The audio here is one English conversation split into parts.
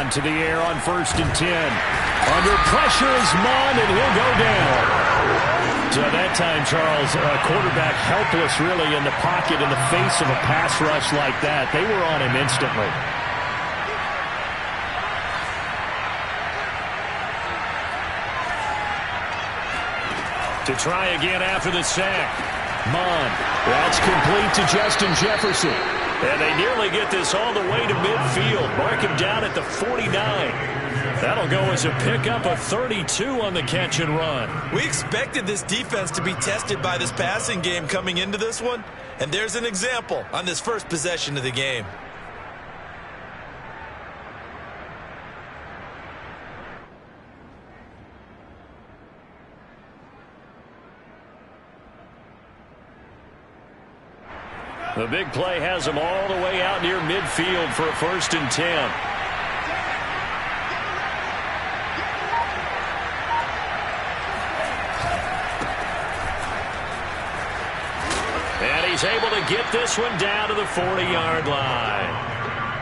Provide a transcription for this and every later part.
Mond to the air on 1st and 10. Under pressure is Mond, and he'll go down. So that time, Charles, quarterback helpless really in the pocket in the face of a pass rush like that. They were on him instantly. To try again after the sack. Mond. That's complete to Justin Jefferson. And they nearly get this all the way to midfield. Mark him down at the 49. That'll go as a pickup of 32 on the catch and run. We expected this defense to be tested by this passing game coming into this one. And there's an example on this first possession of the game. The big play has them all the way out near midfield for a 1st and 10. And he's able to get this one down to the 40-yard line.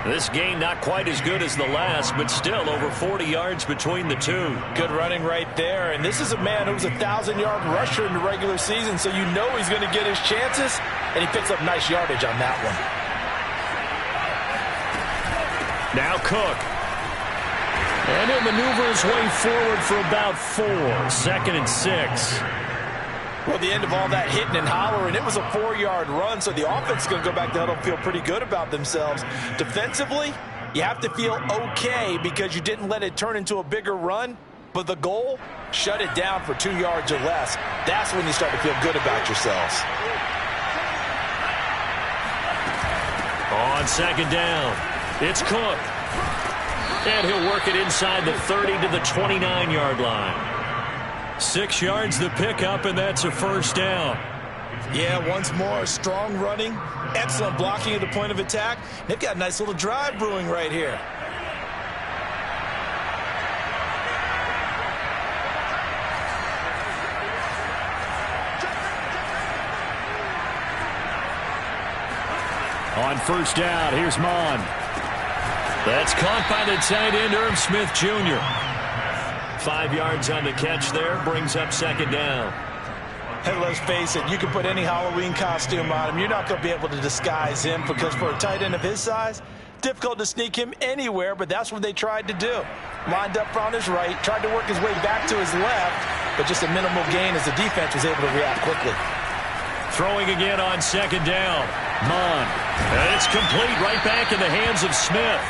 This game not quite as good as the last, but still over 40 yards between the two. Good running right there. And this is a man who was a 1,000-yard rusher in the regular season, so you know he's going to get his chances. And he picks up nice yardage on that one. Now Cook. And he'll maneuver his way forward for about 4. 2nd and 6. Well, the end of all that hitting and hollering, it was a 4-yard run, so the offense is going to go back to huddle and feel pretty good about themselves. Defensively, you have to feel okay because you didn't let it turn into a bigger run, but the goal, shut it down for 2 yards or less. That's when you start to feel good about yourselves. On 2nd down, it's Cook. And he'll work it inside the 30 to the 29-yard line. 6 yards the pickup, and that's a 1st down. Yeah, once more, strong running, excellent blocking at the point of attack. They've got a nice little drive brewing right here. On 1st down, here's Mond. That's caught by the tight end, Irv Smith Jr. 5 yards on the catch there, brings up 2nd down. Hey, let's face it, you can put any Halloween costume on him. You're not going to be able to disguise him because for a tight end of his size, difficult to sneak him anywhere, but that's what they tried to do. Lined up on his right, tried to work his way back to his left, but just a minimal gain as the defense was able to react quickly. Throwing again on 2nd down. Mond. And it's complete right back in the hands of Smith.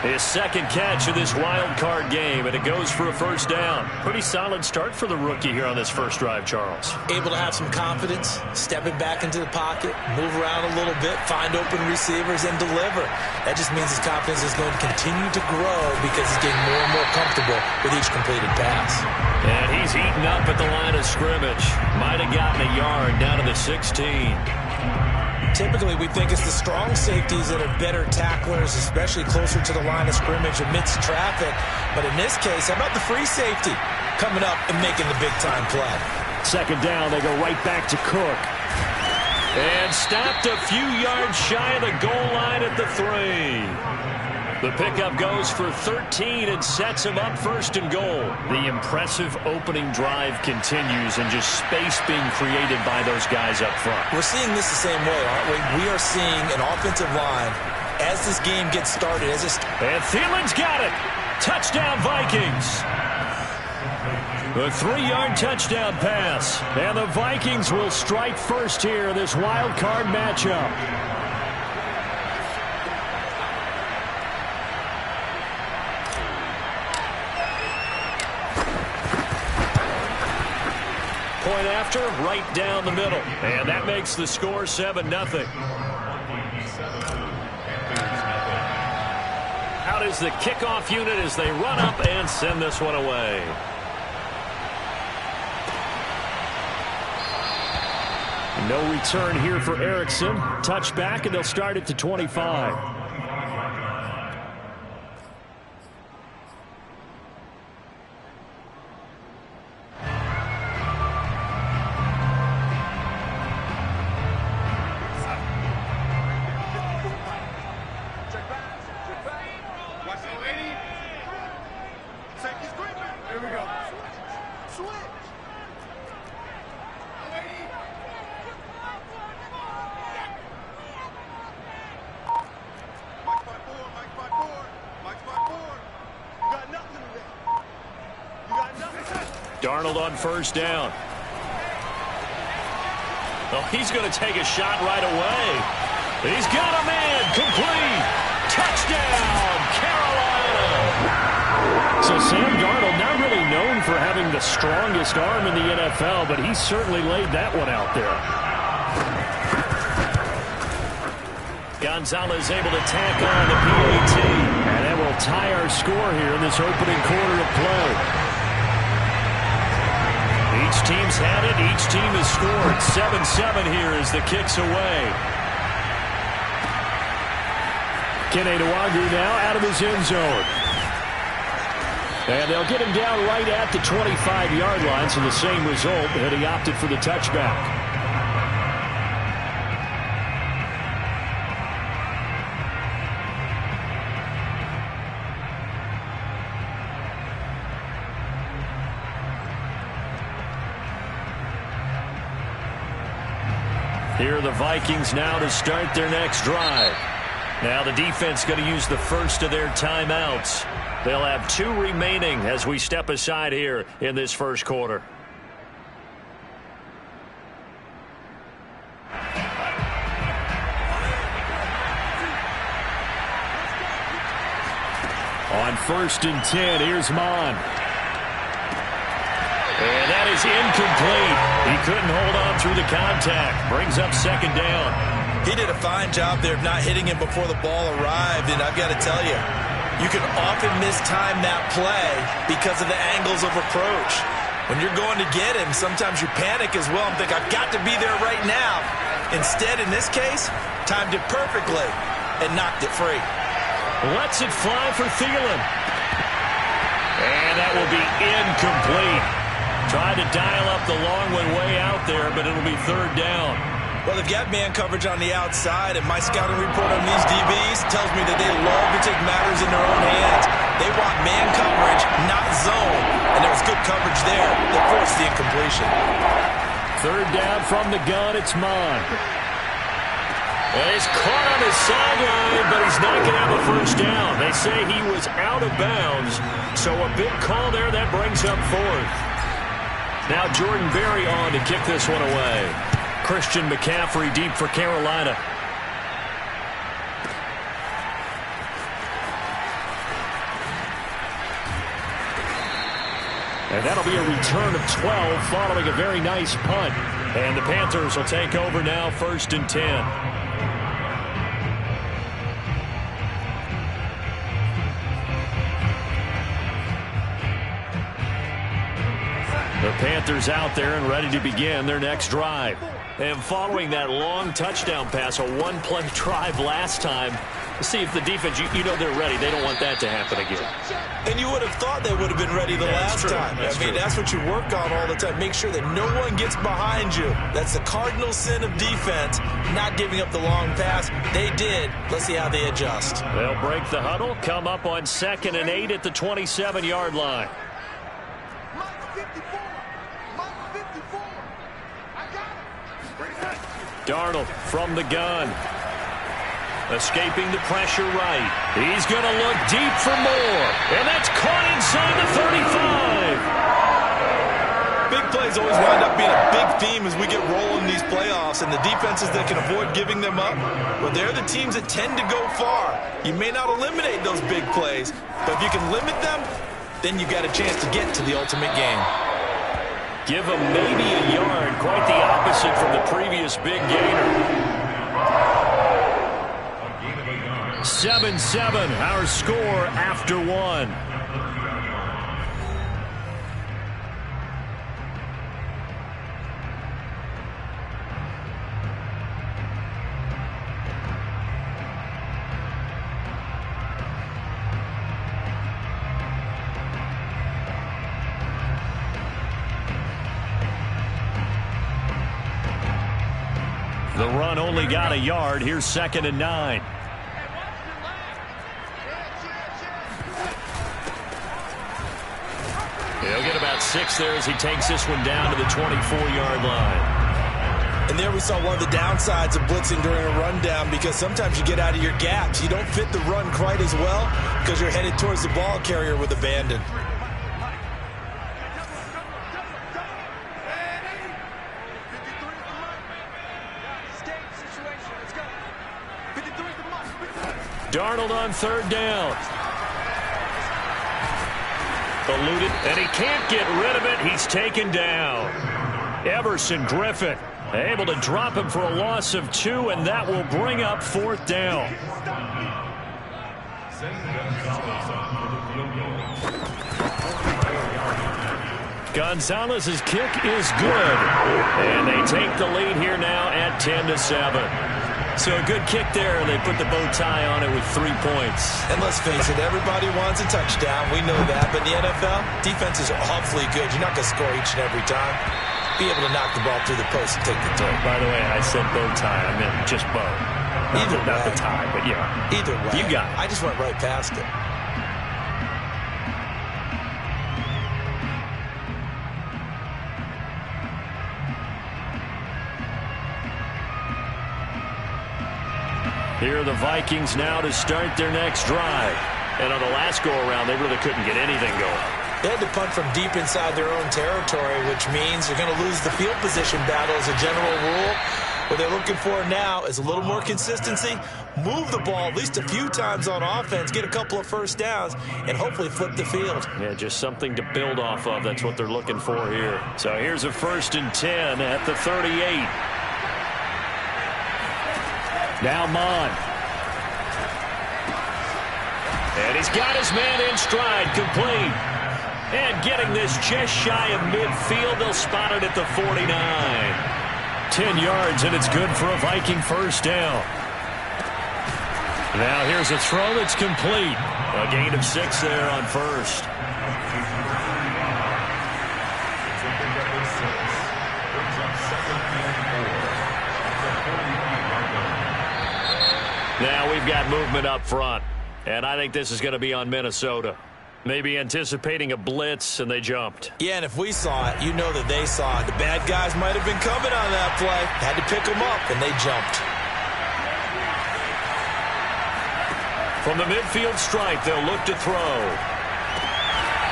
His 2nd catch of this wild card game, and it goes for a 1st down. Pretty solid start for the rookie here on this first drive, Charles. Able to have some confidence, stepping back into the pocket, move around a little bit, find open receivers, and deliver. That just means his confidence is going to continue to grow because he's getting more and more comfortable with each completed pass. And he's eaten up at the line of scrimmage. Might have gotten a yard down to the 16. Typically, we think it's the strong safeties that are better tacklers, especially closer to the line of scrimmage amidst traffic. But in this case, how about the free safety coming up and making the big-time play? 2nd down, they go right back to Cook. And stopped a few yards shy of the goal line at the 3. The pickup goes for 13 and sets him up 1st and goal. The impressive opening drive continues and just space being created by those guys up front. We're seeing this the same way, aren't we? We are seeing an offensive line as this game gets started. And Thielen's got it. Touchdown, Vikings. The 3-yard touchdown pass. And the Vikings will strike first here in this wild card matchup. Point after, right down the middle. And that makes the score 7-0. Out is the kickoff unit as they run up and send this one away. No return here for Erickson. Touchback, and they'll start at the 25. Darnold on first down. Oh, he's going to take a shot right away. He's got a man. Complete. Touchdown, Carolina. So Sam Darnold, not really known for having the strongest arm in the NFL, but he certainly laid that one out there. Gonzalez able to tack on the PAT. And that will tie our score here in this opening quarter of play. Each team's had it. Each team has scored. 7-7 here as the kick's away. Kene Nwangwu now out of his end zone. And they'll get him down right at the 25-yard line, so the same result, and he opted for the touchback. Here are the Vikings now to start their next drive. Now the defense going to use the first of their timeouts. They'll have 2 remaining as we step aside here in this first quarter. On 1st and 10, here's Mon. And that is incomplete. He couldn't hold on through the contact. Brings up 2nd down. He did a fine job there of not hitting him before the ball arrived, and I've got to tell you, you can often mistime that play because of the angles of approach. When you're going to get him, sometimes you panic as well and think, I've got to be there right now. Instead, in this case, timed it perfectly and knocked it free. Lets it fly for Thielen. And that will be incomplete. Tried to dial up the long one way out there, but it'll be 3rd down. Well, they've got man coverage on the outside, and my scouting report on these DBs tells me that they love to take matters in their own hands. They want man coverage, not zone, and there was good coverage there that forced the incompletion. 3rd down from the gun, it's Mon. And he's caught on his sideline, but he's not going to have a first down. They say he was out of bounds, so a big call there that brings up 4th. Now Jordan Berry on to kick this one away. Christian McCaffrey deep for Carolina. And that'll be a return of 12 following a very nice punt. And the Panthers will take over now, 1st and 10. The Panthers out there and ready to begin their next drive. And following that long touchdown pass, a 1-play drive last time, see if the defense, you know they're ready. They don't want that to happen again. And you would have thought they would have been ready the last time. That's what you work on all the time. Make sure that no one gets behind you. That's the cardinal sin of defense, not giving up the long pass. They did. Let's see how they adjust. They'll break the huddle, come up on 2nd and 8 at the 27-yard line. Darnold from the gun. Escaping the pressure right. He's going to look deep for more. And that's caught inside the 35. Big plays always wind up being a big theme as we get rolling these playoffs. And the defenses that can avoid giving them up, well, they're the teams that tend to go far. You may not eliminate those big plays, but if you can limit them, then you got a chance to get to the ultimate game. Give him maybe a yard. Quite the opposite from the previous big gainer. 7-7, our score after 1. The run only got a yard. Here's 2nd and 9. He'll get about 6 there as he takes this one down to the 24-yard line. And there we saw one of the downsides of blitzing during a rundown, because sometimes you get out of your gaps. You don't fit the run quite as well because you're headed towards the ball carrier with abandon. Darnold on third down. Eluded, and he can't get rid of it. He's taken down. Everson Griffin able to drop him for a loss of 2, and that will bring up fourth down. Gonzalez's kick is good, and they take the lead here now at 10-7. So a good kick there, and they put the bow tie on it with 3 points. And let's face it, everybody wants a touchdown. We know that. But in the NFL, defense is awfully good. You're not going to score each and every time. Be able to knock the ball through the post and take the throw. By the way, I said bow tie. I meant just bow. Not the tie, but yeah. Either way. You got it. I just went right past it. Here are the Vikings now to start their next drive. And on the last go-around, they really couldn't get anything going. They had to punt from deep inside their own territory, which means they're going to lose the field position battle as a general rule. What they're looking for now is a little more consistency, move the ball at least a few times on offense, get a couple of first downs, and hopefully flip the field. Yeah, just something to build off of. That's what they're looking for here. So here's a 1st and 10 at the 38. Now Mon. And he's got his man in stride, complete. And getting this just shy of midfield, they'll spot it at the 49. 10 yards, and it's good for a Viking first down. Now here's a throw that's complete. A gain of 6 there on first. Now we've got movement up front, and I think this is going to be on Minnesota. Maybe anticipating a blitz, and they jumped. Yeah, and if we saw it, you know that they saw it. The bad guys might have been coming on that play. Had to pick them up, and they jumped. From the midfield stripe, they'll look to throw.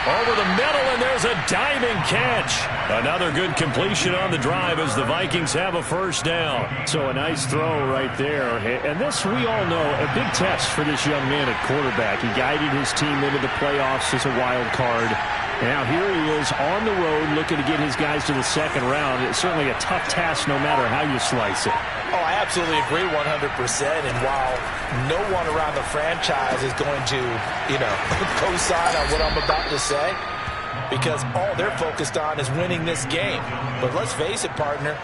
Over the middle, and there's a diving catch. Another good completion on the drive as the Vikings have a first down. So a nice throw right there. And this, we all know, a big test for this young man at quarterback. He guided his team into the playoffs as a wild card. Now here he is on the road looking to get his guys to the second round. It's certainly a tough task no matter how you slice it. Oh, I absolutely agree 100%. And while no one around the franchise is going to, co-sign on what I'm about to say, because all they're focused on is winning this game. But let's face it, partner,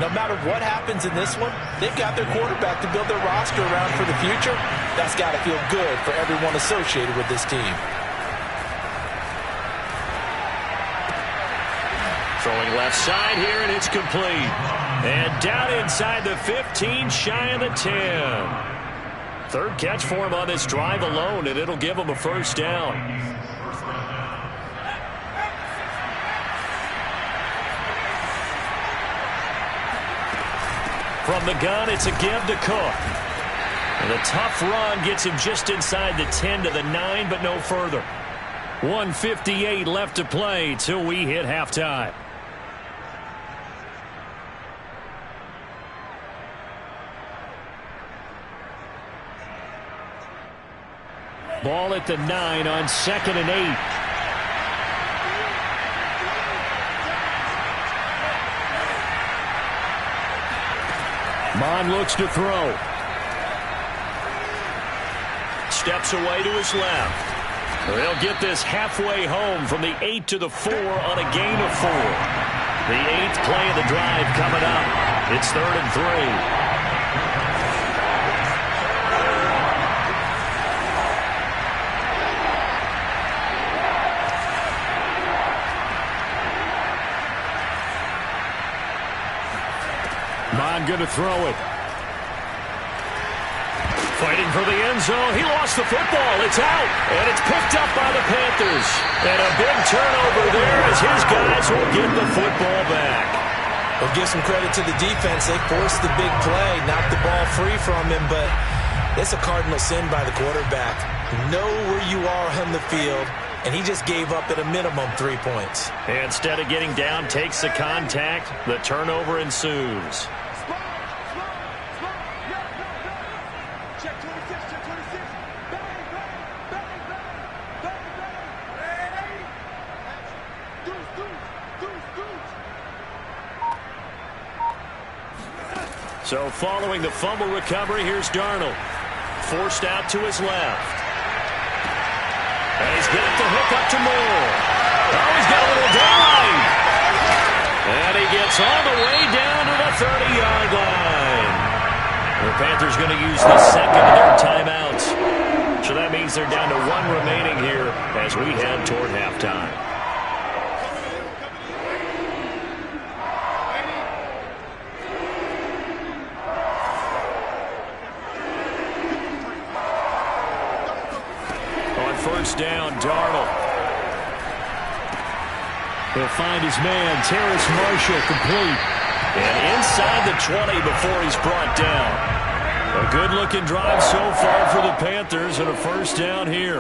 no matter what happens in this one, they've got their quarterback to build their roster around for the future. That's got to feel good for everyone associated with this team. Throwing left side here, and it's complete. And down inside the 15, shy of the 10. Third catch for him on this drive alone, and it'll give him a first down. From the gun, it's a give to Cook. And a tough run gets him just inside the 10 to the 9, but no further. 1:58 left to play till we hit halftime. Ball at the 9 on 2nd and 8. Mon looks to throw. Steps away to his left. They'll get this halfway home from the 8 to the 4 on a gain of 4. The 8th play of the drive coming up. It's 3rd and 3. Mon going to throw it. Fighting for the end zone. He lost the football. It's out. And it's picked up by the Panthers. And a big turnover there as his guys will get the football back. We'll give some credit to the defense. They forced the big play, knocked the ball free from him, but it's a cardinal sin by the quarterback. Know where you are on the field, and he just gave up at a minimum 3 points. And instead of getting down, takes the contact. The turnover ensues. So following the fumble recovery, here's Darnold. Forced out to his left. And he's got the hook up to Moore. Oh, he's got a little dive. And he gets all the way down to the 30-yard line. The Panthers going to use the second of their timeouts. So that means they're down to one remaining here as we head toward halftime. On first down, Darnold. He'll find his man, Terrace Marshall, complete. And inside the 20 before he's brought down. A good-looking drive so far for the Panthers and a first down here.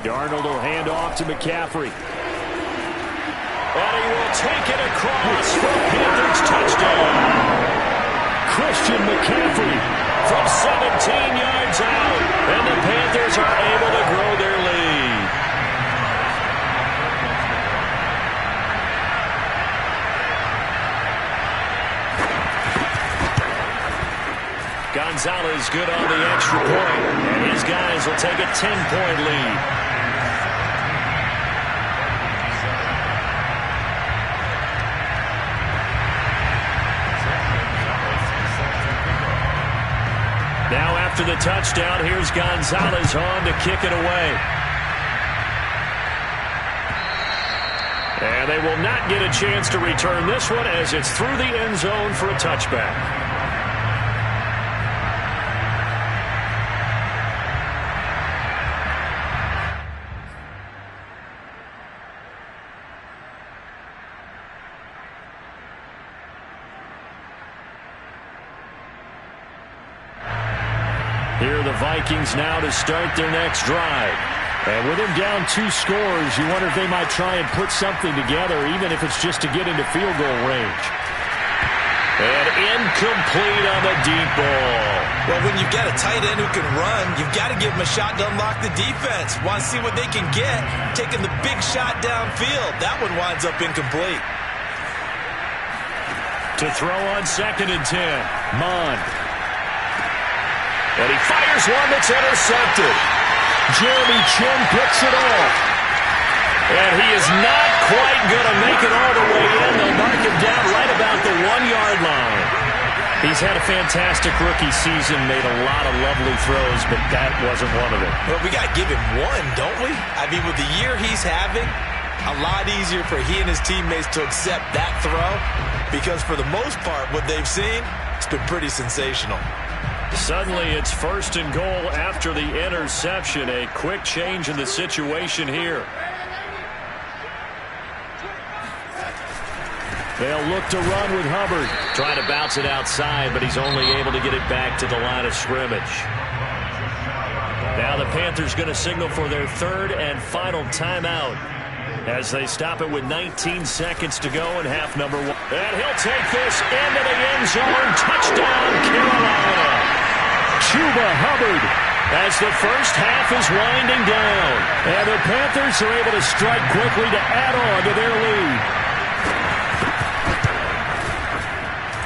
Darnold will hand off to McCaffrey. And he will take it across for a Panthers touchdown. Christian McCaffrey from 17 yards out. And the Panthers are able to grow their lead. Gonzalez good on the extra point, and his guys will take a 10-point lead. Now after the touchdown, here's Gonzalez on to kick it away. And they will not get a chance to return this one as it's through the end zone for a touchback. Here are the Vikings now to start their next drive. And with him down 2 scores, you wonder if they might try and put something together, even if it's just to get into field goal range. And incomplete on the deep ball. Well, when you've got a tight end who can run, you've got to give him a shot to unlock the defense. Want to see what they can get, taking the big shot downfield. That one winds up incomplete. To throw on 2nd and 10, Mond. And he fires one that's intercepted. Jeremy Chinn picks it off. And he is not quite going to make it all the way in. They'll mark him down right about the 1-yard line. He's had a fantastic rookie season, made a lot of lovely throws, but that wasn't one of them. Well, we got to give him one, don't we? I mean, with the year he's having, a lot easier for he and his teammates to accept that throw because for the most part, what they've seen, it's been pretty sensational. Suddenly it's 1st and goal after the interception. A quick change in the situation here. They'll look to run with Hubbard. Trying to bounce it outside, but he's only able to get it back to the line of scrimmage. Now the Panthers going to signal for their 3rd and final timeout as they stop it with 19 seconds to go in half number 1. And he'll take this into the end zone. Touchdown, Carolina. Chuba Hubbard. As the first half is winding down. And the Panthers are able to strike quickly to add on to their lead.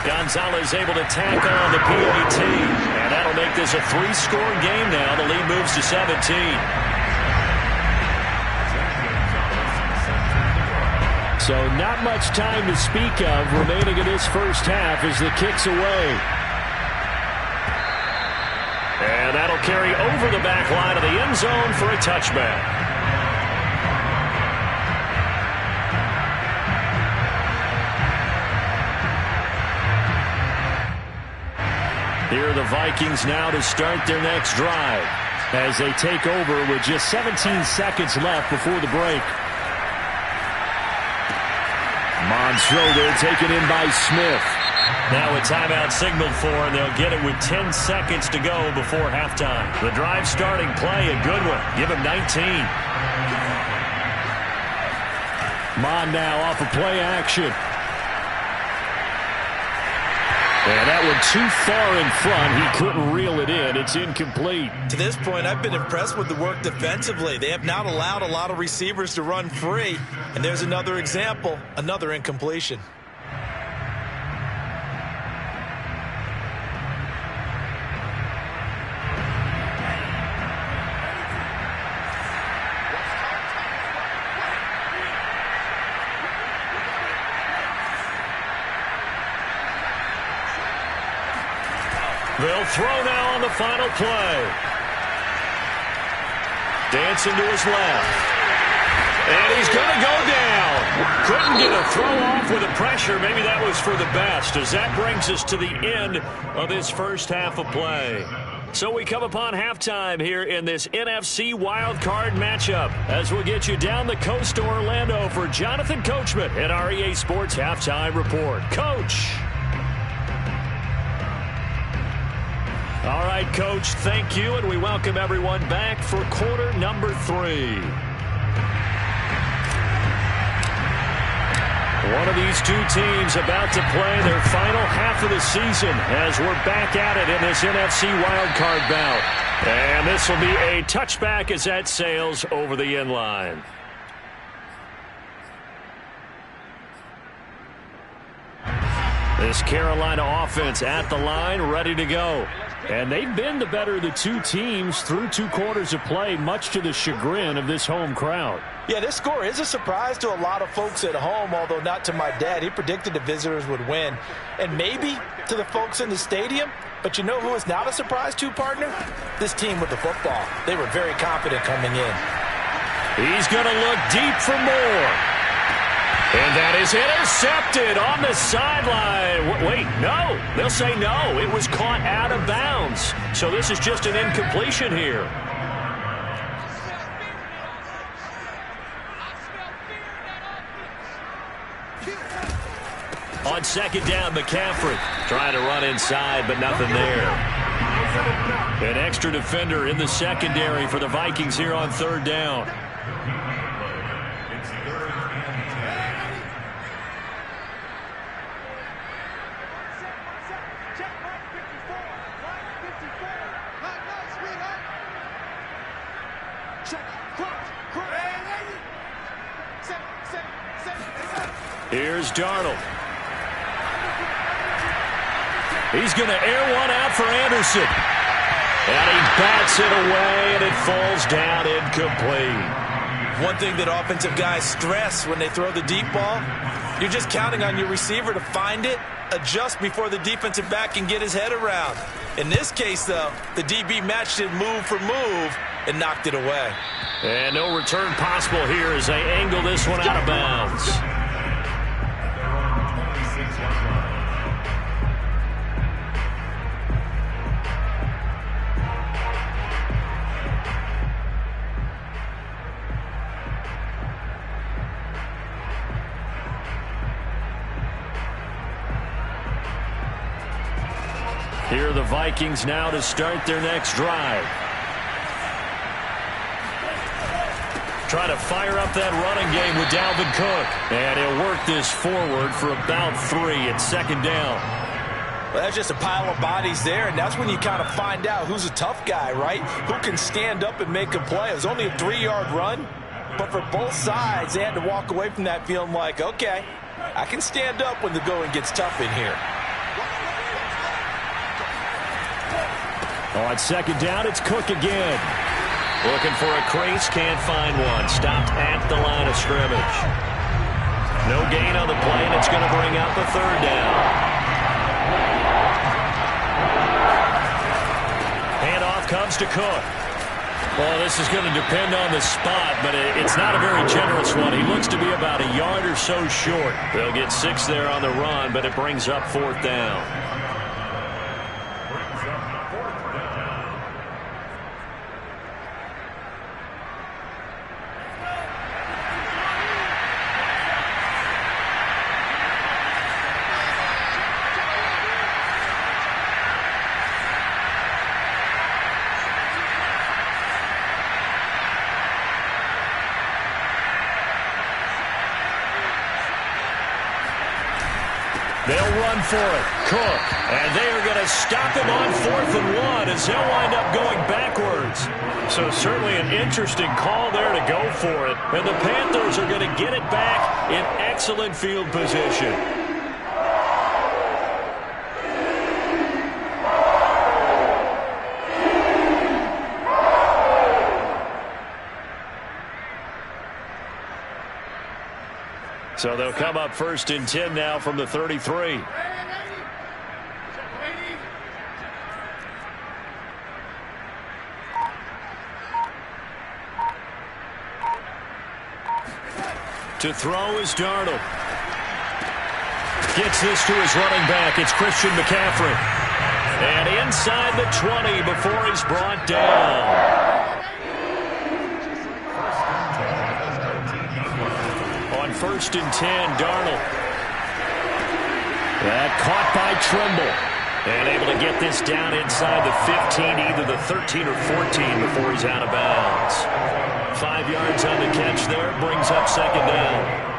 Gonzalez able to tack on the PAT. And that'll make this a 3-score game now. The lead moves to 17. So not much time to speak of remaining in this first half as the kick's away. And that'll carry over the back line of the end zone for a touchback. Here are the Vikings now to start their next drive as they take over with just 17 seconds left before the break. Mond's throw there taken in by Smith. Now a timeout signaled for, and they'll get it with 10 seconds to go before halftime. The drive starting play, a good one. Give him 19. Mond now off of play action. And that one too far in front. He couldn't reel it in. It's incomplete. To this point, I've been impressed with the work defensively. They have not allowed a lot of receivers to run free. And there's another example, another incompletion. They'll throw now on the final play. Dancing to his left. And he's going to go down. Couldn't get a throw off with the pressure. Maybe that was for the best, as that brings us to the end of this first half of play. So we come upon halftime here in this NFC wildcard matchup as we'll get you down the coast to Orlando for Jonathan Coachman at our EA Sports Halftime Report. Coach. All right, Coach, thank you, and we welcome everyone back for quarter number 3. One of these two teams about to play their final half of the season as we're back at it in this NFC wildcard bout. And this will be a touchback as that sails over the end line. This Carolina offense at the line, ready to go. And they've been the better of the two teams through 2 quarters of play, much to the chagrin of this home crowd. Yeah, this score is a surprise to a lot of folks at home, although not to my dad. He predicted the visitors would win. And maybe to the folks in the stadium. But you know who is not a surprise to, partner? This team with the football. They were very confident coming in. He's going to look deep for more. And that is intercepted on the sideline. Wait, no. They'll say no. It was caught out of bounds. So this is just an incompletion here. On second down, McCaffrey trying to run inside, but nothing there. An extra defender in the secondary for the Vikings here on third down. Here's Darnold. He's going to air one out for Anderson. And he bats it away, and it falls down incomplete. One thing that offensive guys stress when they throw the deep ball, you're just counting on your receiver to find it, adjust before the defensive back can get his head around. In this case, though, the DB matched it move for move and knocked it away. And no return possible here as they angle this one out of bounds. Here are the Vikings now to start their next drive. Try to fire up that running game with Dalvin Cook. And he'll work this forward for about 3 at second down. Well, that's just a pile of bodies there, and that's when you kind of find out who's a tough guy, right? Who can stand up and make a play. It was only a 3-yard run, but for both sides, they had to walk away from that feeling like, okay, I can stand up when the going gets tough in here. On second down, it's Cook again. Looking for a crease, can't find one. Stopped at the line of scrimmage. No gain on the play, and it's going to bring out the third down. Handoff comes to Cook. Well, this is going to depend on the spot, but it's not a very generous one. He looks to be about a yard or so short. They'll get 6 there on the run, but it brings up fourth down. They'll run for it. Cook. And they are going to stop him on 4th and 1 as they'll wind up going backwards. So certainly an interesting call there to go for it. And the Panthers are going to get it back in excellent field position. So they'll come up 1st and 10 now from the 33. To throw is Darnold. Gets this to his running back. It's Christian McCaffrey. And inside the 20 before he's brought down. On 1st and 10, Darnold. That caught by Trimble. And able to get this down inside the 15, either the 13 or 14 before he's out of bounds. 5 yards on the catch there, brings up 2nd down.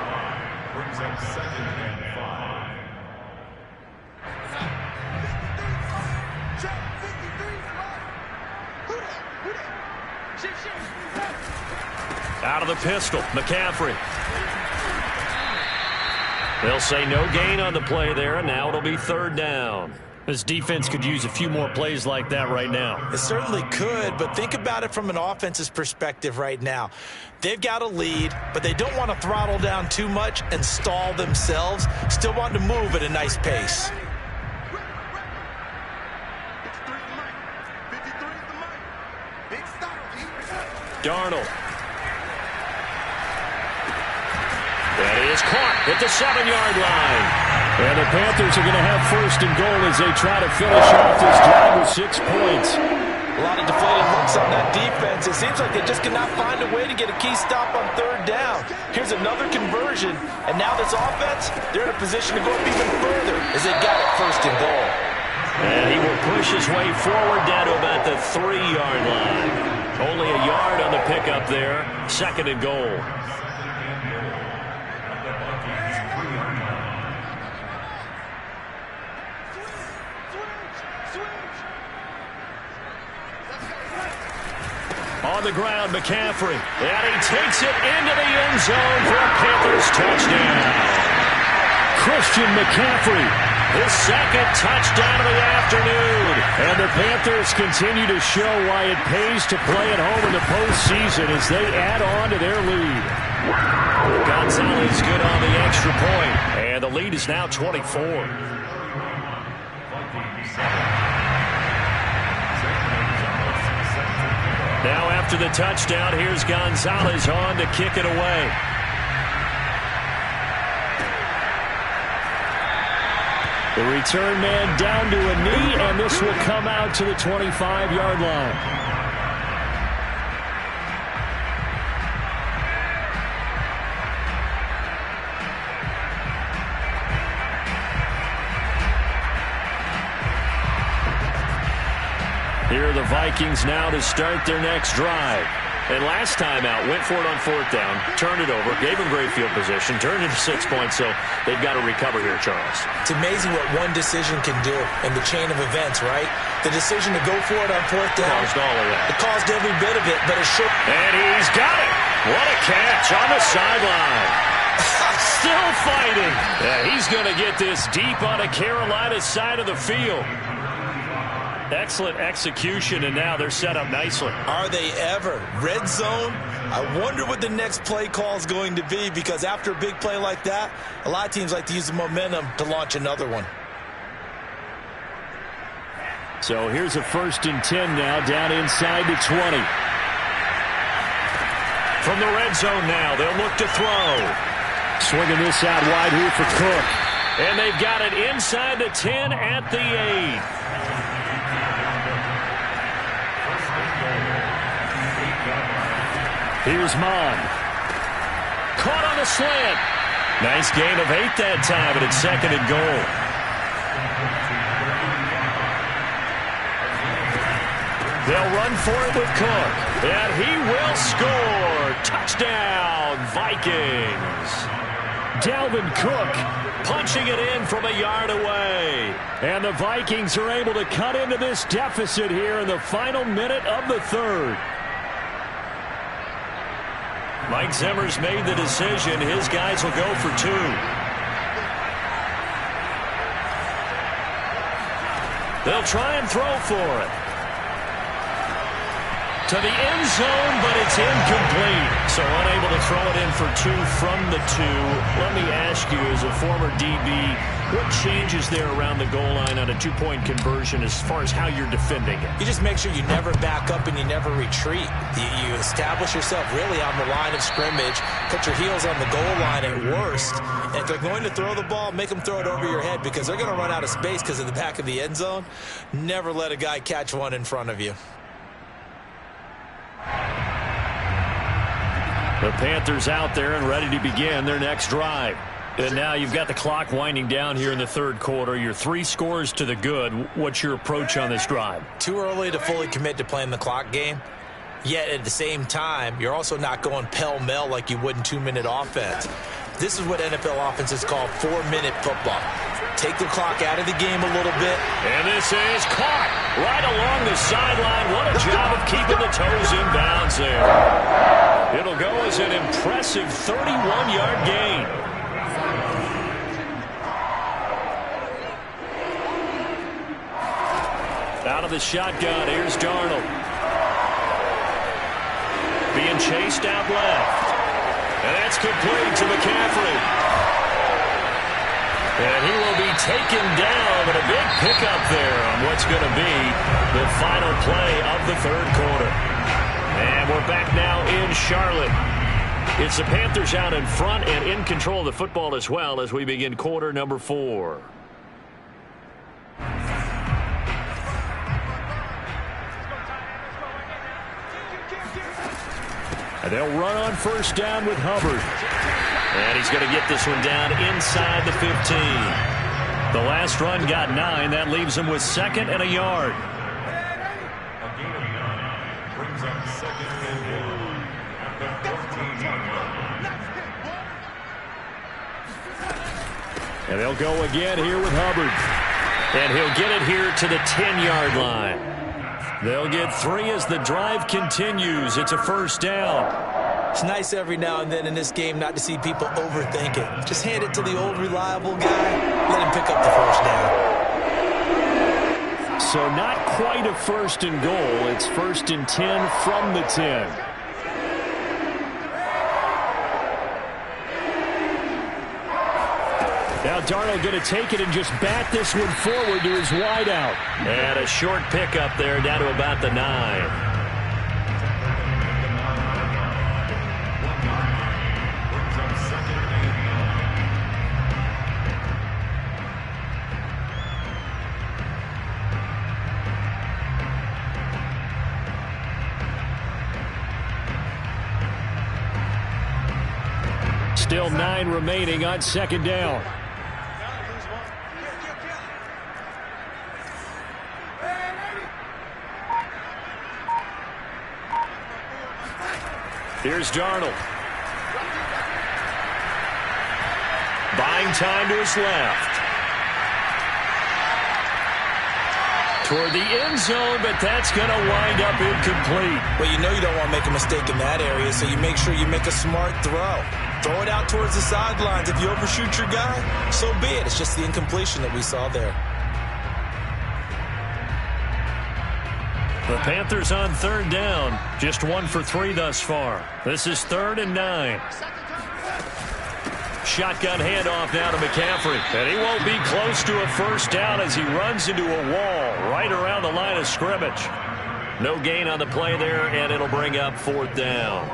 Out of the pistol, McCaffrey. They'll say no gain on the play there, and now it'll be 3rd down. This defense could use a few more plays like that right now. It certainly could, but think about it from an offense's perspective right now. They've got a lead, but they don't want to throttle down too much and stall themselves. Still want to move at a nice pace. Darnold. That is caught at the 7-yard line. And the Panthers are going to have 1st and goal as they try to finish off this drive with 6 points. A lot of deflated looks on that defense. It seems like they just cannot find a way to get a key stop on 3rd down. Here's another conversion, and now this offense, they're in a position to go up even further as they got it 1st and goal. And he will push his way forward down to about the 3-yard line. Only a yard on the pickup there. 2nd and goal. On the ground, McCaffrey. And he takes it into the end zone for a Panthers touchdown. Christian McCaffrey. His 2nd touchdown of the afternoon. And the Panthers continue to show why it pays to play at home in the postseason as they add on to their lead. Gonzalez good on the extra point. And the lead is now 24. Now after the touchdown, here's Gonzalez on to kick it away. The return man down to a knee, and this will come out to the 25-yard line. Here are the Vikings now to start their next drive. And last time out, went for it on 4th down, turned it over, gave them great field position, turned it to 6 points, so they've got to recover here, Charles. It's amazing what one decision can do in the chain of events, right? The decision to go for it on 4th down. Caused all of that. It caused every bit of it, but it should. And he's got it. What a catch on the sideline. Still fighting. Yeah, he's going to get this deep on the Carolina side of the field. Excellent execution, and now they're set up nicely. Are they ever? Red zone? I wonder what the next play call is going to be, because after a big play like that, a lot of teams like to use the momentum to launch another one. So here's a 1st and 10 now, down inside the 20. From the red zone now, they'll look to throw. Swinging this out wide here for Cook. And they've got it inside the 10 at the 8. Here's Mon. Caught on the slant. Nice gain of 8 that time, and it's 2nd and goal. They'll run for it with Cook. And he will score. Touchdown, Vikings. Dalvin Cook punching it in from a yard away. And the Vikings are able to cut into this deficit here in the final minute of the 3rd. Mike Zimmer's made the decision. His guys will go for 2. They'll try and throw for it. to the end zone, but it's incomplete. So unable to throw it in for 2 from the 2. Let me ask you, as a former DB, what changes there around the goal line on a 2-point conversion as far as how you're defending it? You just make sure you never back up and you never retreat. You establish yourself really on the line of scrimmage, put your heels on the goal line at worst, and if they're going to throw the ball, make them throw it over your head because they're going to run out of space because of the back of the end zone. Never let a guy catch one in front of you. The Panthers out there and ready to begin their next drive. And now you've got the clock winding down here in the third quarter. You're 3 scores to the good. What's your approach on this drive? Too early to fully commit to playing the clock game. Yet at the same time, you're also not going pell-mell like you would in 2-minute offense. This is what NFL offenses call 4-minute football. Take the clock out of the game a little bit. And this is caught right along the sideline. What a job of keeping the toes in bounds there. It'll go as an impressive 31-yard gain. Out of the shotgun, here's Darnold. Being chased out left. And that's complete to McCaffrey. And he will be taken down, but a big pickup there on what's going to be the final play of the third quarter. And we're back now in Charlotte. It's the Panthers out in front and in control of the football as well as we begin quarter number 4. And they'll run on first down with Hubbard. And he's going to get this one down inside the 15. The last run got 9. That leaves him with 2nd and a yard. And they'll go again here with Hubbard. And he'll get it here to the 10-yard line. They'll get 3 as the drive continues. It's a first down. It's nice every now and then in this game not to see people overthink it. Just hand it to the old reliable guy. Let him pick up the first down. So not quite a 1st and goal. It's 1st and 10 from the 10. Now Darnold going to take it and just bat this one forward to his wideout. And a short pickup there down to about the 9. Still 9 remaining on 2nd down. Here's Darnold. Buying time to his left. Toward the end zone, but that's going to wind up incomplete. Well, you know you don't want to make a mistake in that area, so you make sure you make a smart throw. Throw it out towards the sidelines. If you overshoot your guy, so be it. It's just the incompletion that we saw there. The Panthers on 3rd down. Just 1 for 3 thus far. This is 3rd and 9. Shotgun handoff now to McCaffrey. And he won't be close to a first down as he runs into a wall right around the line of scrimmage. No gain on the play there, and it'll bring up 4th down.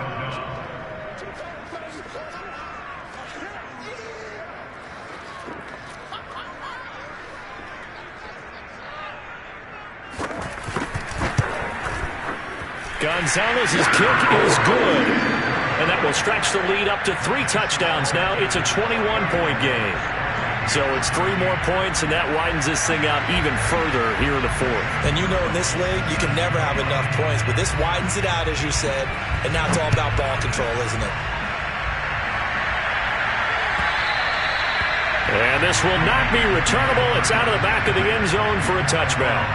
Gonzalez's kick is good. And that will stretch the lead up to 3 touchdowns now. It's a 21-point game. So it's 3 more points, and that widens this thing out even further here in the 4th. And you know in this league, you can never have enough points. But this widens it out, as you said. And now it's all about ball control, isn't it? And this will not be returnable. It's out of the back of the end zone for a touchdown.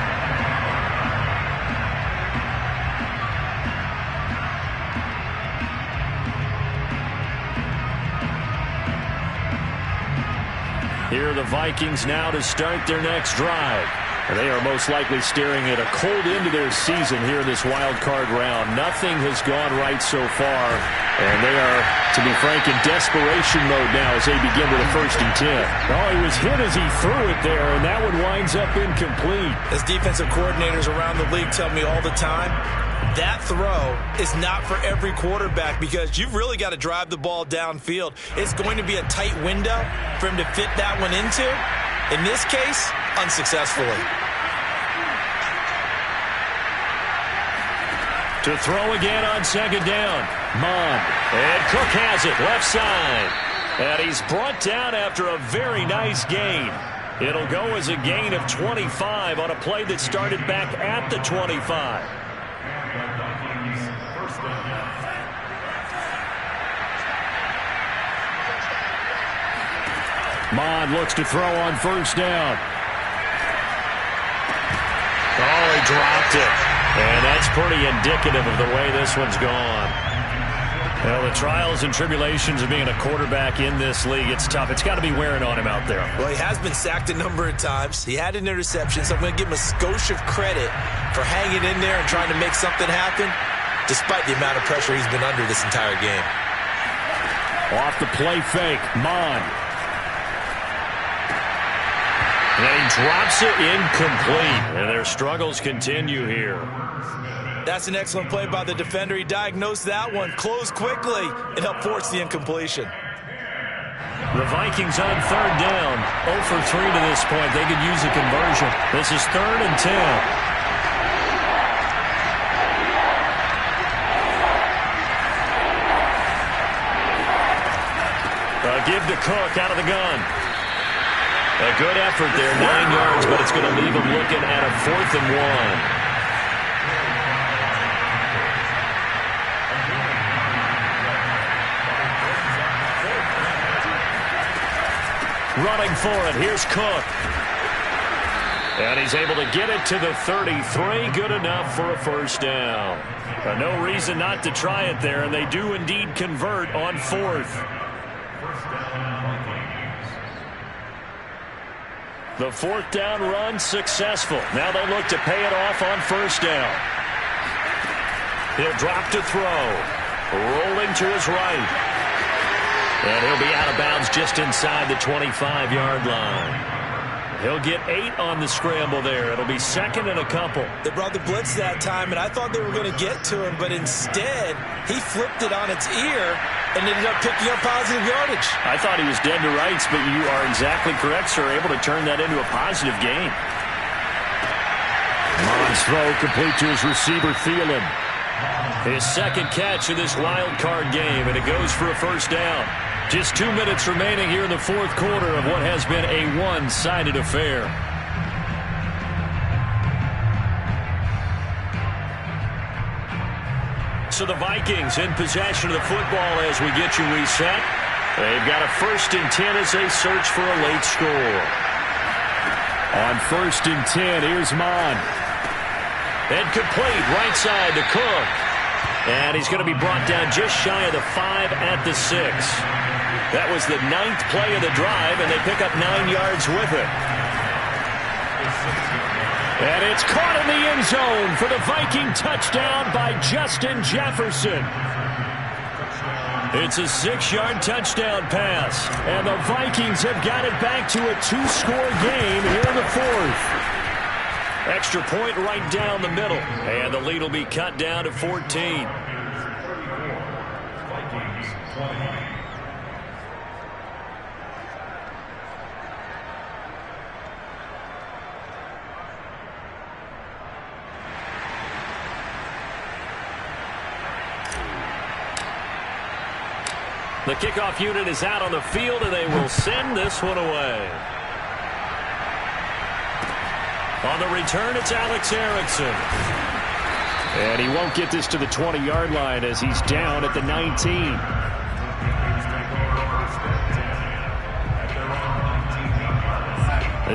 Here are the Vikings now to start their next drive. They are most likely staring at a cold end to their season here in this wild card round. Nothing has gone right so far, and they are, to be frank, in desperation mode now as they begin with a 1st and 10. Oh, he was hit as he threw it there, and that one winds up incomplete. As defensive coordinators around the league tell me all the time, that throw is not for every quarterback because you've really got to drive the ball downfield. It's going to be a tight window for him to fit that one into. In this case, unsuccessfully. To throw again on 2nd down. Mond. And Cook has it left side. And he's brought down after a very nice gain. It'll go as a gain of 25 on a play that started back at the 25. Mond looks to throw on 1st down. Oh, he dropped it. And that's pretty indicative of the way this one's gone. Well, the trials and tribulations of being a quarterback in this league, it's tough. It's got to be wearing on him out there. Well, he has been sacked a number of times. He had an interception, so I'm going to give him a skosh of credit for hanging in there and trying to make something happen, despite the amount of pressure he's been under this entire game. Off the play fake, Mond. And he drops it incomplete. And their struggles continue here. That's an excellent play by the defender. He diagnosed that one, closed quickly, and helped force the incompletion. The Vikings on 3rd down. 0 for 3 to this point. They could use a conversion. This is 3rd and 10. Give to Cook out of the gun. A good effort there, 9 yards, but it's going to leave him looking at a 4th and 1. Running for it, here's Cook. And he's able to get it to the 33, good enough for a 1st down. No reason not to try it there, and they do indeed convert on 4th. The 4th down run successful. Now they look to pay it off on 1st down. He'll drop to throw. Rolling to his right. And he'll be out of bounds just inside the 25-yard line. He'll get 8 on the scramble there. It'll be 2nd and a couple. They brought the blitz that time, and I thought they were going to get to him, but instead he flipped it on its ear and ended up picking up positive yardage. I thought he was dead to rights, but you are exactly correct, sir. Able to turn that into a positive gain. Mond's throw complete to his receiver, Thielen. His 2nd catch of this wild card game, and it goes for a 1st down. Just 2 minutes remaining here in the 4th quarter of what has been a one-sided affair. So the Vikings in possession of the football as we get you reset. They've got a 1st and 10 as they search for a late score. On 1st and 10, here's Mond. And complete right side to Cook. And he's going to be brought down just shy of the 5 at the 6. That was the 9th play of the drive, and they pick up 9 yards with it. And it's caught in the end zone for the Viking touchdown by Justin Jefferson. It's a 6-yard touchdown pass, and the Vikings have got it back to a 2-score game here in the 4th. Extra point right down the middle, and the lead will be cut down to 14. The kickoff unit is out on the field, and they will send this one away. On the return, it's Alex Erickson. And he won't get this to the 20-yard line as he's down at the 19.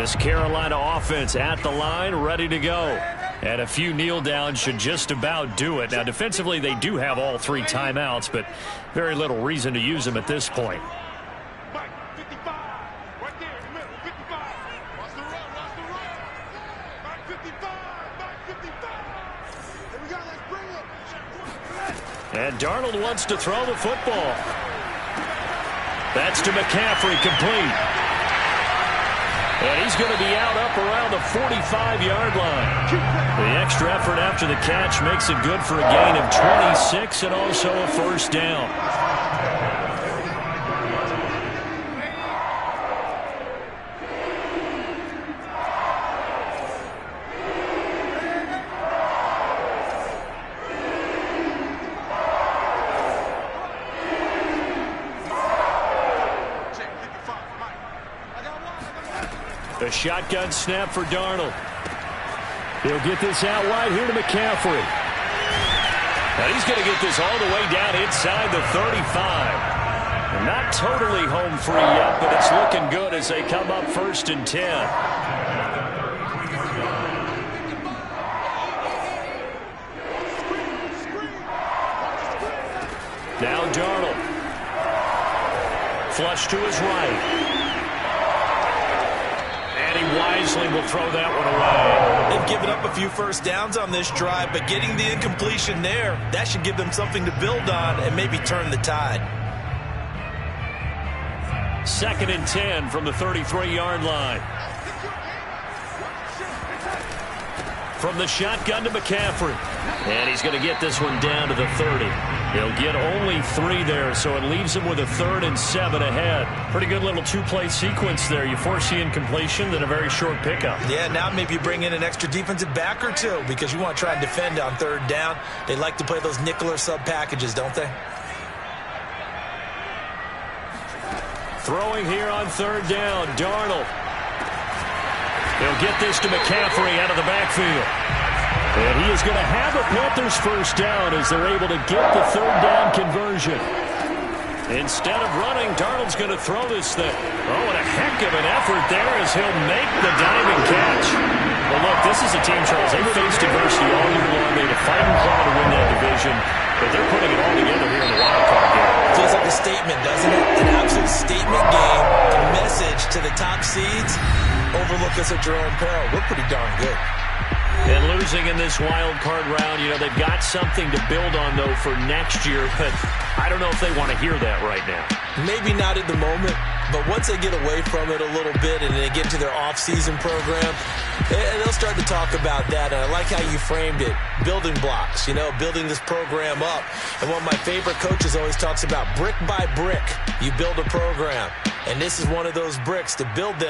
This Carolina offense at the line, ready to go. And a few kneel downs should just about do it. Now, defensively, they do have all 3 timeouts, but very little reason to use them at this point. And Darnold wants to throw the football. That's to McCaffrey, complete. And he's going to be out up around the 45-yard line. The extra effort after the catch makes it good for a gain of 26 and also a first down. A shotgun snap for Darnold. He'll get this out wide here to McCaffrey. And he's going to get this all the way down inside the 35. Not totally home free yet, but it's looking good as they come up 1st and 10. Now Darnold. Flush to his right. And he wisely will throw that one away. They've given up a few first downs on this drive, but getting the incompletion there, that should give them something to build on and maybe turn the tide. 2nd and 10 from the 33-yard line. From the shotgun to McCaffrey. And he's going to get this one down to the 30. He'll get only 3 there, so it leaves him with a 3rd and 7 ahead. Pretty good little 2-play sequence there. You force the incompletion, then a very short pickup. Yeah, now maybe you bring in an extra defensive back or two because you want to try and defend on 3rd down. They like to play those nickel or sub packages, don't they? Throwing here on 3rd down, Darnold. He'll get this to McCaffrey out of the backfield. And he is going to have a Panthers first down as they're able to get the 3rd down conversion. Instead of running, Darnold's going to throw this thing. Oh, and a heck of an effort there as he'll make the diving catch. Well, look, this is a team, Charles. They've faced adversity all year long. They had a fighting claw to win that division, but they're putting it all together here in the wild card game. Feels like a statement, doesn't it? An absolute statement game. A message to the top seeds. Overlook us at your own peril. We're pretty darn good. And losing in this wild card round, you know, they've got something to build on, though, for next year. But I don't know if they want to hear that right now. Maybe not at the moment, but once they get away from it a little bit and they get into their off-season program, they'll start to talk about that. And I like how you framed it. Building blocks, you know, building this program up. And one of my favorite coaches always talks about brick by brick, you build a program. And this is one of those bricks to build them.